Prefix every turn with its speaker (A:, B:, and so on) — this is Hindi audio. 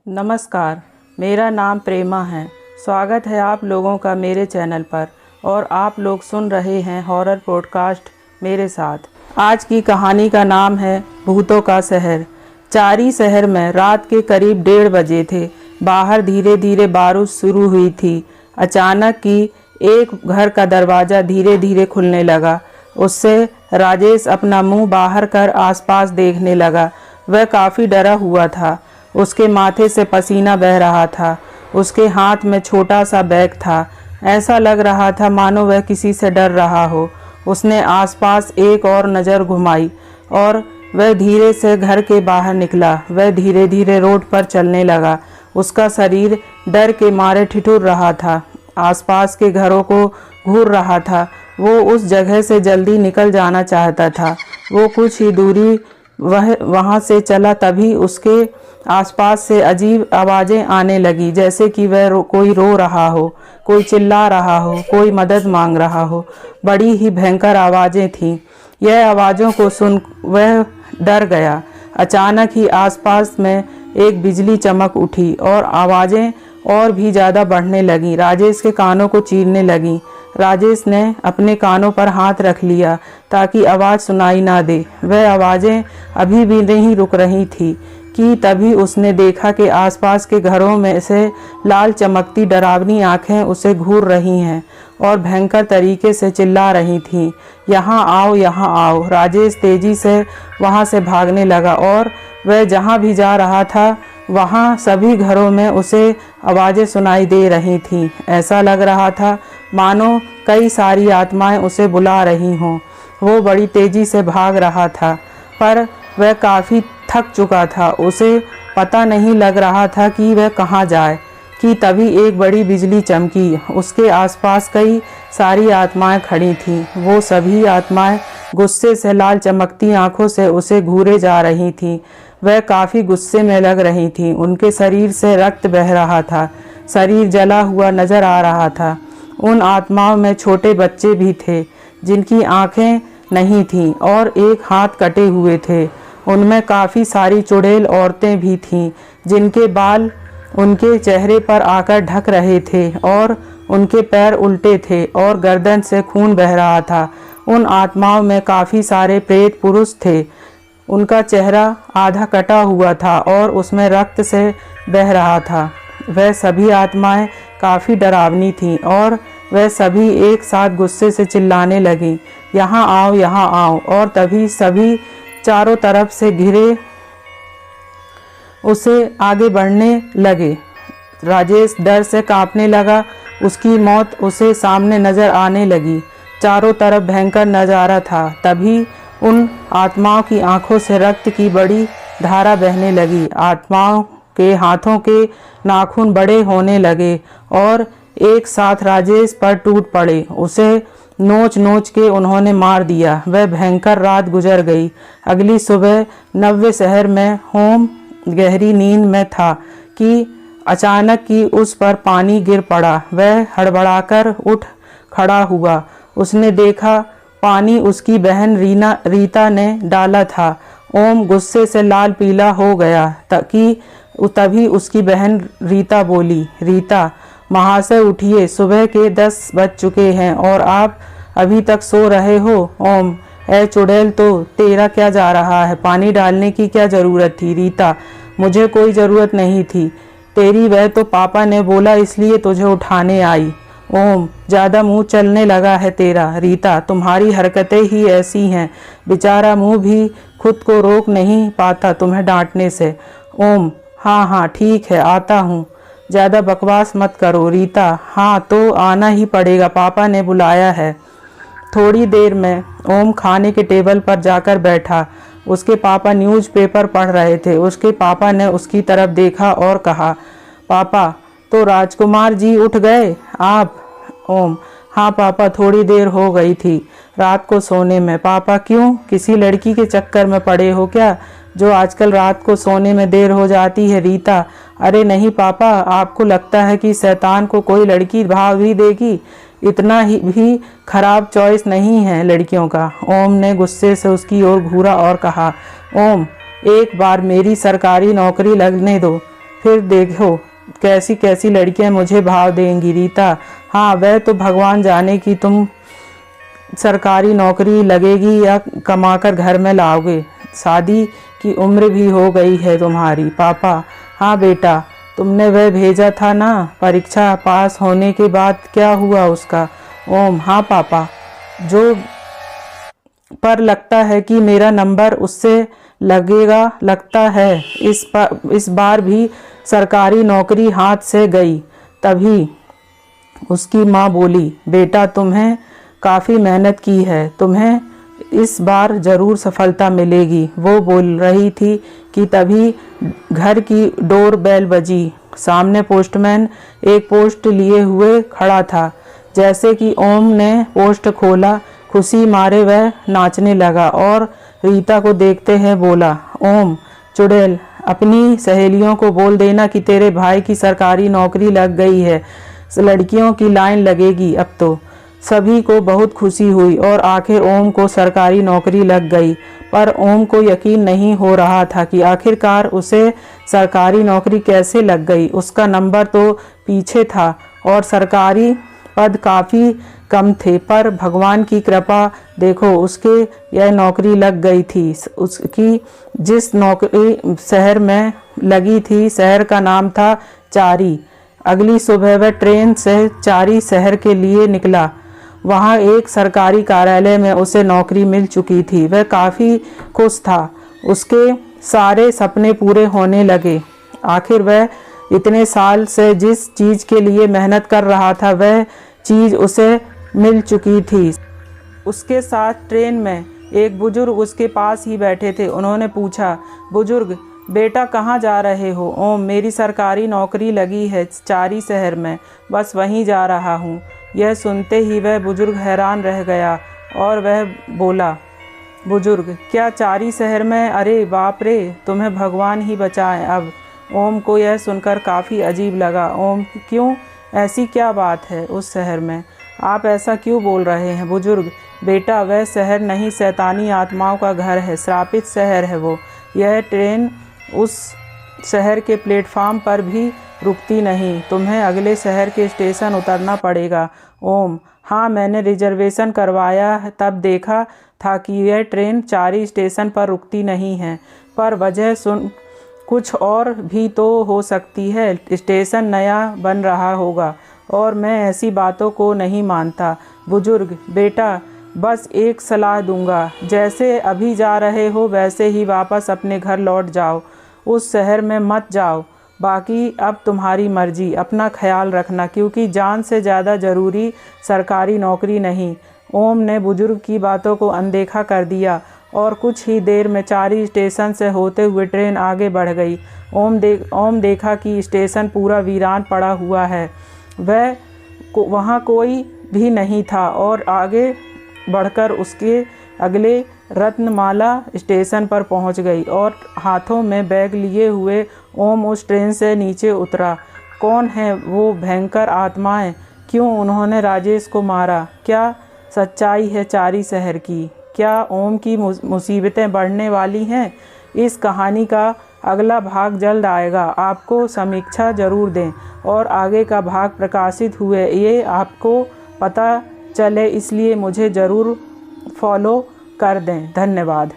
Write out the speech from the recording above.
A: नमस्कार, मेरा नाम प्रेमा है। स्वागत है आप लोगों का मेरे चैनल पर और आप लोग सुन रहे हैं हॉरर पॉडकास्ट मेरे साथ। आज की कहानी का नाम है भूतों का शहर। चारी शहर में रात के करीब 1:30 बजे थे। बाहर धीरे धीरे बारिश शुरू हुई थी। अचानक की एक घर का दरवाज़ा धीरे धीरे खुलने लगा। उससे राजेश अपना मुंह बाहर कर आसपास देखने लगा। वह काफ़ी डरा हुआ था। उसके माथे से पसीना बह रहा था। उसके हाथ में छोटा सा बैग था। ऐसा लग रहा था मानो वह किसी से डर रहा हो। उसने आसपास एक और नज़र घुमाई और वह धीरे से घर के बाहर निकला। वह धीरे धीरे रोड पर चलने लगा। उसका शरीर डर के मारे ठिठुर रहा था। आसपास के घरों को घूर रहा था। वो उस जगह से जल्दी निकल जाना चाहता था। वो कुछ ही दूरी वहाँ से चला, तभी उसके आसपास से अजीब आवाज़ें आने लगी, जैसे कि वह कोई रो रहा हो, कोई चिल्ला रहा हो, कोई मदद मांग रहा हो। बड़ी ही भयंकर आवाज़ें थीं। यह आवाज़ों को सुन वह डर गया। अचानक ही आसपास में एक बिजली चमक उठी और आवाज़ें और भी ज़्यादा बढ़ने लगीं। राजेश के कानों को चीरने लगीं। राजेश ने अपने कानों पर हाथ रख लिया ताकि आवाज़ सुनाई ना दे। वह आवाज़ें अभी भी नहीं रुक रही थी कि तभी उसने देखा कि आसपास के घरों में से लाल चमकती डरावनी आंखें उसे घूर रही हैं और भयंकर तरीके से चिल्ला रही थीं, यहाँ आओ, यहाँ आओ। राजेश तेजी से वहाँ से भागने लगा और वह जहाँ भी जा रहा था वहाँ सभी घरों में उसे आवाज़ें सुनाई दे रही थीं। ऐसा लग रहा था मानो कई सारी आत्माएं उसे बुला रही हों। वो बड़ी तेज़ी से भाग रहा था, पर वह काफ़ी थक चुका था। उसे पता नहीं लग रहा था कि वह कहाँ जाए कि तभी एक बड़ी बिजली चमकी। उसके आसपास कई सारी आत्माएं खड़ी थीं। वो सभी आत्माएं गुस्से से लाल चमकती आंखों से उसे घूरे जा रही थीं। वह काफ़ी गुस्से में लग रही थीं। उनके शरीर से रक्त बह रहा था। शरीर जला हुआ नज़र आ रहा था। उन आत्माओं में छोटे बच्चे भी थे जिनकी आंखें नहीं थीं और एक हाथ कटे हुए थे। उनमें काफ़ी सारी चुड़ैल औरतें भी थीं जिनके बाल उनके चेहरे पर आकर ढक रहे थे और उनके पैर उल्टे थे और गर्दन से खून बह रहा था। उन आत्माओं में काफ़ी सारे प्रेत पुरुष थे। उनका चेहरा आधा कटा हुआ था और उसमें रक्त से बह रहा था। वह सभी आत्माएं काफ़ी डरावनी थीं और वह सभी एक साथ गुस्से से चिल्लाने लगीं, यहाँ आओ, यहाँ आओ। और तभी सभी चारों तरफ से घिरे उसे आगे बढ़ने लगे। राजेश डर से कांपने लगा। उसकी मौत उसे सामने नजर आने लगी। चारों तरफ भयंकर नज़ारा था। तभी उन आत्माओं की आंखों से रक्त की बड़ी धारा बहने लगी। आत्माओं के हाथों के नाखून बड़े होने लगे और एक साथ राजेश पर टूट पड़े। उसे नोच नोच के उन्होंने मार दिया। वह भयंकर रात गुजर गई। अगली सुबह नव्य शहर में होम गहरी नींद में था कि अचानक की उस पर पानी गिर पड़ा। वह हड़बड़ाकर उठ खड़ा हुआ। उसने देखा पानी उसकी बहन रीता ने डाला था। ओम गुस्से से लाल पीला हो गया तभी उसकी बहन रीता बोली, रीता महाशय उठिए, सुबह के 10 बज चुके हैं और आप अभी तक सो रहे हो। ओम, ए चुड़ैल, तो तेरा क्या जा रहा है? पानी डालने की क्या ज़रूरत थी? रीता, मुझे कोई ज़रूरत नहीं थी तेरी, वह तो पापा ने बोला इसलिए तुझे उठाने आई। ओम, ज़्यादा मुंह चलने लगा है तेरा। रीता, तुम्हारी हरकतें ही ऐसी हैं। बेचारा मुंह भी खुद को रोक नहीं पाता तुम्हें डांटने से। ओम, हाँ हाँ ठीक है, आता हूँ, ज़्यादा बकवास मत करो। रीता, हाँ तो आना ही पड़ेगा, पापा ने बुलाया है। थोड़ी देर में ओम खाने के टेबल पर जाकर बैठा। उसके पापा न्यूज़पेपर पढ़ रहे थे। उसके पापा ने उसकी तरफ देखा और कहा, पापा, तो राजकुमार जी उठ गए आप? ओम, हाँ पापा, थोड़ी देर हो गई थी रात को सोने में। पापा, क्यों? किसी लड़की के चक्कर में पड़े हो क्या जो आजकल रात को सोने में देर हो जाती है? रीता, अरे नहीं पापा, आपको लगता है कि शैतान को कोई लड़की भाव भी देगी? इतना ही भी खराब चॉइस नहीं है लड़कियों का। ओम ने गुस्से से उसकी ओर घूरा और कहा, ओम, एक बार मेरी सरकारी नौकरी लगने दो, फिर देखो कैसी कैसी लड़कियां मुझे भाव देंगी। रीता, हाँ वह तो भगवान जाने कि तुम सरकारी नौकरी लगेगी या कमाकर घर में लाओगे। शादी की उम्र भी हो गई है तुम्हारी। पापा, हाँ बेटा, तुमने वह भेजा था ना, परीक्षा पास होने के बाद क्या हुआ उसका। ओम, हाँ पापा, जो पर लगता है कि मेरा नंबर उससे लगेगा। लगता है इस बार भी सरकारी नौकरी हाथ से गई। तभी उसकी माँ बोली, बेटा तुम्हें काफ़ी मेहनत की है, तुम्हें इस बार ज़रूर सफलता मिलेगी। वो बोल रही थी कि तभी घर की डोर बेल बजी। सामने पोस्टमैन एक पोस्ट लिए हुए खड़ा था। जैसे कि ओम ने पोस्ट खोला, खुशी मारे वह नाचने लगा और रीता को देखते हैं बोला, ओम चुड़ैल, अपनी सहेलियों को बोल देना कि तेरे भाई की सरकारी नौकरी लग गई है, लड़कियों की लाइन लगेगी अब तो। सभी को बहुत खुशी हुई और आखिर ओम को सरकारी नौकरी लग गई। पर ओम को यकीन नहीं हो रहा था कि आखिरकार उसे सरकारी नौकरी कैसे लग गई। उसका नंबर तो पीछे था और सरकारी पद काफ़ी कम थे, पर भगवान की कृपा देखो उसके यह नौकरी लग गई थी। उसकी जिस नौकरी शहर में लगी थी, शहर का नाम था चारी। अगली सुबह वह ट्रेन से चारी शहर के लिए निकला। वहाँ एक सरकारी कार्यालय में उसे नौकरी मिल चुकी थी। वह काफ़ी खुश था, उसके सारे सपने पूरे होने लगे। आखिर वह इतने साल से जिस चीज़ के लिए मेहनत कर रहा था वह चीज़ उसे मिल चुकी थी। उसके साथ ट्रेन में एक बुजुर्ग उसके पास ही बैठे थे। उन्होंने पूछा, बुजुर्ग बेटा कहाँ जा रहे हो। ओम, मेरी सरकारी नौकरी लगी है चारी शहर में, बस वहीं जा रहा हूँ। यह सुनते ही वह बुजुर्ग हैरान रह गया और वह बोला, बुजुर्ग क्या चारी शहर में, अरे बाप रे, तुम्हें भगवान ही बचाए अब। ओम को यह सुनकर काफ़ी अजीब लगा। ओम, क्यों, ऐसी क्या बात है उस शहर में, आप ऐसा क्यों बोल रहे हैं। बुजुर्ग, बेटा वह शहर नहीं, शैतानी आत्माओं का घर है, श्रापित शहर है वो। यह ट्रेन उस शहर के प्लेटफार्म पर भी रुकती नहीं, तुम्हें अगले शहर के स्टेशन उतरना पड़ेगा। ओम, हाँ मैंने रिजर्वेशन करवाया, तब देखा था कि यह ट्रेन चारी स्टेशन पर रुकती नहीं है, पर वजह सुन कुछ और भी तो हो सकती है। स्टेशन नया बन रहा होगा और मैं ऐसी बातों को नहीं मानता। बुजुर्ग, बेटा बस एक सलाह दूंगा, जैसे अभी जा रहे हो वैसे ही वापस अपने घर लौट जाओ, उस शहर में मत जाओ। बाकी अब तुम्हारी मर्जी, अपना ख्याल रखना, क्योंकि जान से ज़्यादा ज़रूरी सरकारी नौकरी नहीं। ओम ने बुजुर्ग की बातों को अनदेखा कर दिया और कुछ ही देर में चारी स्टेशन से होते हुए ट्रेन आगे बढ़ गई। ओम देखा कि स्टेशन पूरा वीरान पड़ा हुआ है, वहाँ कोई भी नहीं था और आगे बढ़कर उसके अगले रत्नमाला स्टेशन पर पहुंच गई और हाथों में बैग लिए हुए ओम उस ट्रेन से नीचे उतरा। कौन है वो भयंकर आत्माएं, क्यों उन्होंने राजेश को मारा, क्या सच्चाई है चारी शहर की, क्या ओम की मुसीबतें बढ़ने वाली हैं। इस कहानी का अगला भाग जल्द आएगा, आपको समीक्षा ज़रूर दें और आगे का भाग प्रकाशित हुए ये आपको पता चले, इसलिए मुझे ज़रूर फॉलो कर दें। धन्यवाद।